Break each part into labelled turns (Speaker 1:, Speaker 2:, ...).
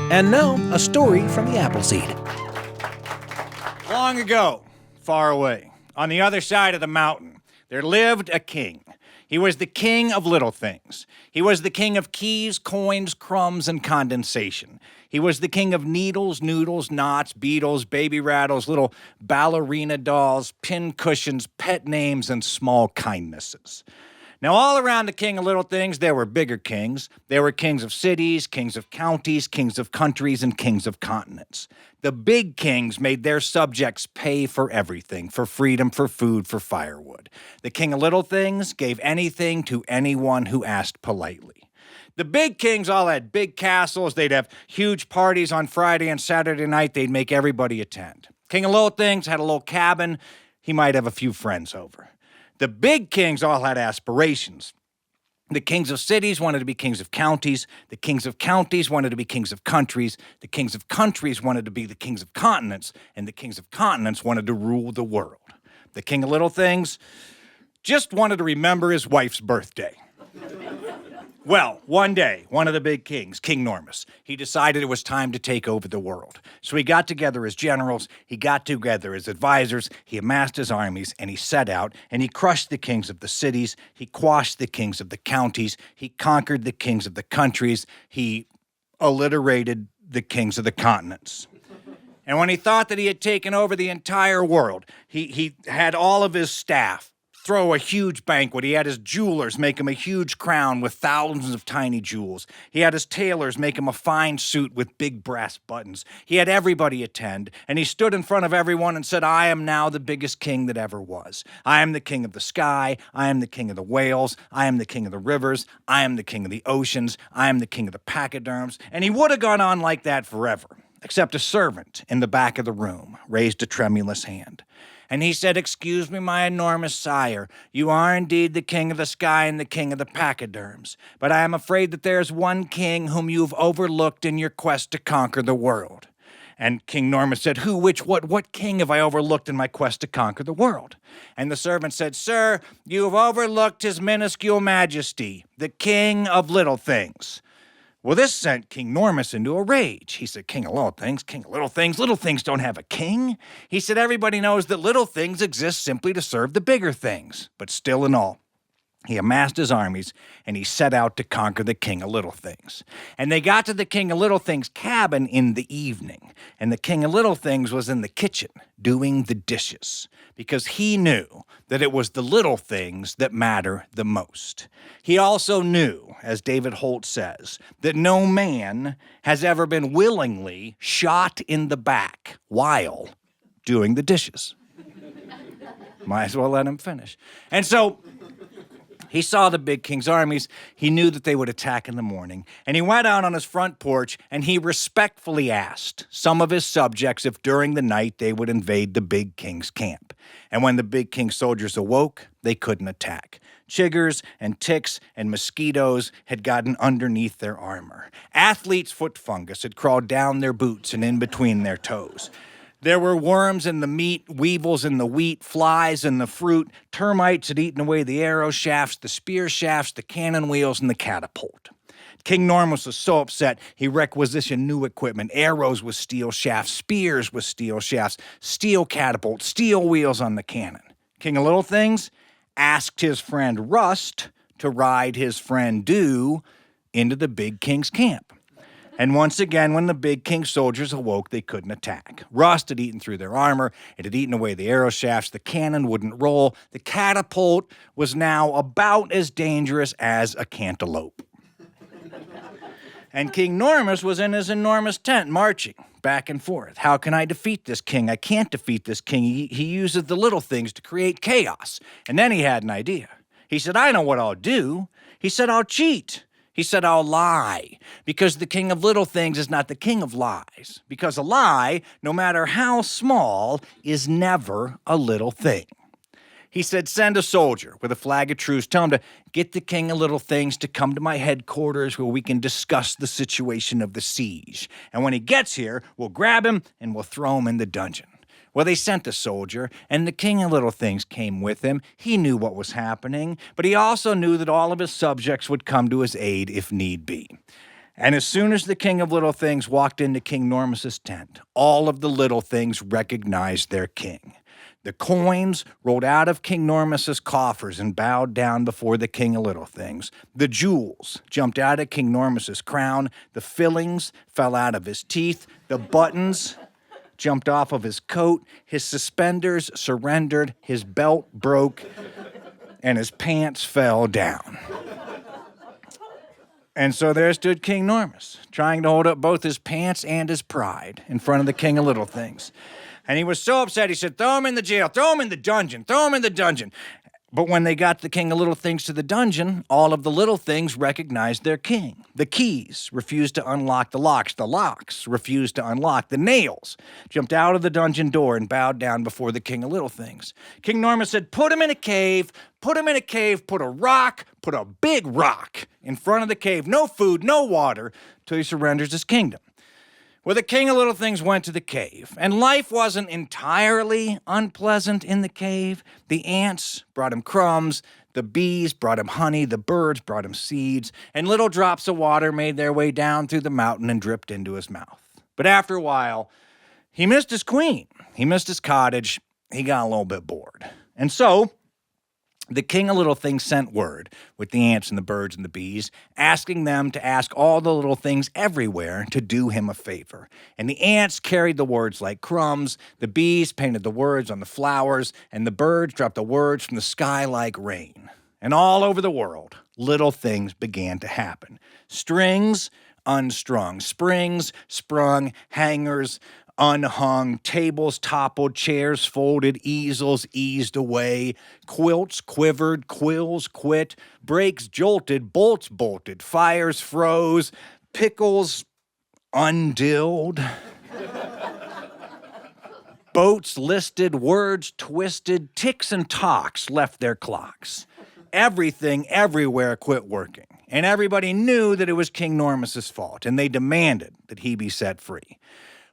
Speaker 1: And now, a story from the Appleseed.
Speaker 2: Long ago, far away, on the other side of the mountain, there lived a king. He was the king of little things. He was the king of keys, coins, crumbs, and condensation. He was the king of needles, noodles, knots, beetles, baby rattles, little ballerina dolls, pin cushions, pet names, and small kindnesses. Now, all around the king of little things, there were bigger kings. There were kings of cities, kings of counties, kings of countries, and kings of continents. The big kings made their subjects pay for everything, for freedom, for food, for firewood. The king of little things gave anything to anyone who asked politely. The big kings all had big castles. They'd have huge parties on Friday and Saturday night. They'd make everybody attend. King of little things had a little cabin. He might have a few friends over. The big kings all had aspirations. The kings of cities wanted to be kings of counties. The kings of counties wanted to be kings of countries. The kings of countries wanted to be the kings of continents. And the kings of continents wanted to rule the world. The king of little things just wanted to remember his wife's birthday. Well, one day, one of the big kings, King Normous, he decided it was time to take over the world. So he got together his generals, he got together his advisors, he amassed his armies, and he set out, and he crushed the kings of the cities, he quashed the kings of the counties, he conquered the kings of the countries, he alliterated the kings of the continents. And when he thought that he had taken over the entire world, he had all of his staff throw a huge banquet. He had his jewelers make him a huge crown with thousands of tiny jewels. He had his tailors make him a fine suit with big brass buttons. He had everybody attend, and he stood in front of everyone and said, "I am now the biggest king that ever was. I am the king of the sky. I am the king of the whales. I am the king of the rivers. I am the king of the oceans. I am the king of the pachyderms." And he would have gone on like that forever, except a servant in the back of the room raised a tremulous hand. And he said, "Excuse me, my enormous sire, you are indeed the king of the sky and the king of the pachyderms, but I am afraid that there is one king whom you've overlooked in your quest to conquer the world." And King Normous said, "Who, which, what king have I overlooked in my quest to conquer the world?" And the servant said, "Sir, you have overlooked his minuscule majesty, the king of little things." Well, this sent King Normous into a rage. He said, "King of little things, king of little things. Little things don't have a king." He said, "Everybody knows that little things exist simply to serve the bigger things." But still in all, he amassed his armies, and he set out to conquer the king of little things. And they got to the king of little things' cabin in the evening, and the king of little things was in the kitchen doing the dishes, because he knew that it was the little things that matter the most. He also knew, as David Holt says, that no man has ever been willingly shot in the back while doing the dishes. Might as well let him finish. And so he saw the big king's armies. He knew that they would attack in the morning. And he went out on his front porch and he respectfully asked some of his subjects if during the night they would invade the big king's camp. And when the big king's soldiers awoke, they couldn't attack. Chiggers and ticks and mosquitoes had gotten underneath their armor. Athlete's foot fungus had crawled down their boots and in between their toes. There were worms in the meat, weevils in the wheat, flies in the fruit. Termites had eaten away the arrow shafts, the spear shafts, the cannon wheels, and the catapult. King Normous was so upset, he requisitioned new equipment. Arrows with steel shafts, spears with steel shafts, steel catapults, steel wheels on the cannon. King of Little Things asked his friend Rust to ride his friend Dew into the big king's camp. And once again, when the big king's soldiers awoke, they couldn't attack. Rust had eaten through their armor. It had eaten away the arrow shafts. The cannon wouldn't roll. The catapult was now about as dangerous as a cantaloupe. And King Normous was in his enormous tent, marching back and forth. How can I defeat this king? I can't defeat this king. He uses the little things to create chaos. And then he had an idea. He said, "I know what I'll do." He said, "I'll cheat." He said, "I'll lie, because the king of little things is not the king of lies. Because a lie, no matter how small, is never a little thing." He said, "Send a soldier with a flag of truce. Tell him to get the king of little things to come to my headquarters where we can discuss the situation of the siege. And when he gets here, we'll grab him and we'll throw him in the dungeon." Well, they sent a soldier, and the king of little things came with him. He knew what was happening, but he also knew that all of his subjects would come to his aid if need be. And as soon as the king of little things walked into King Normous's tent, all of the little things recognized their king. The coins rolled out of King Normous's coffers and bowed down before the king of little things. The jewels jumped out of King Normous's crown. The fillings fell out of his teeth. The buttons jumped off of his coat. His suspenders surrendered. His belt broke. And his pants fell down. And so there stood King Normous, trying to hold up both his pants and his pride in front of the king of little things. And he was so upset, he said, throw him in the jail, throw him in the dungeon, throw him in the dungeon. But when they got the king of little things to the dungeon, all of the little things recognized their king. The keys refused to unlock the locks. The locks refused to unlock. The nails jumped out of the dungeon door and bowed down before the king of little things. King Normous said, put him in a cave, put him in a cave, put a big rock in front of the cave. No food, no water, till he surrenders his kingdom. Well, the king of little things went to the cave, and life wasn't entirely unpleasant in the cave. The ants brought him crumbs, the bees brought him honey, the birds brought him seeds, and little drops of water made their way down through the mountain and dripped into his mouth. But after a while, he missed his queen. He missed his cottage. He got a little bit bored. And so the king of little things sent word with the ants and the birds and the bees, asking them to ask all the little things everywhere to do him a favor. And the ants carried the words like crumbs, the bees painted the words on the flowers, and the birds dropped the words from the sky like rain. And all over the world, little things began to happen. Strings unstrung, springs sprung, hangers unhung, tables toppled, chairs folded, easels eased away, quilts quivered, quills quit, brakes jolted, bolts bolted, fires froze, pickles undilled, boats listed, words twisted, ticks and tocks left their clocks. Everything everywhere quit working, and everybody knew that it was King Normous's fault, and they demanded that he be set free.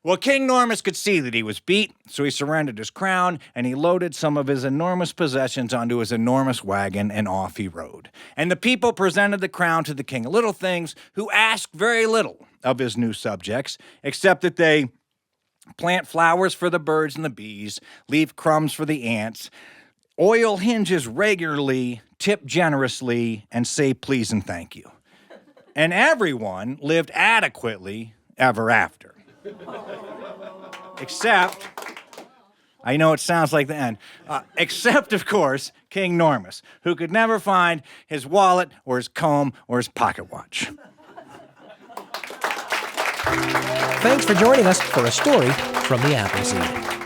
Speaker 2: Well, King Normous could see that he was beat, so he surrendered his crown, and he loaded some of his enormous possessions onto his enormous wagon, and off he rode. And the people presented the crown to the king of little things, who asked very little of his new subjects, except that they plant flowers for the birds and the bees, leave crumbs for the ants, oil hinges regularly, tip generously, and say please and thank you. And everyone lived adequately ever after. Except, I know it sounds like the end, except, of course, King Normous, who could never find his wallet or his comb or his pocket watch.
Speaker 1: Thanks for joining us for a story from the Appleseed.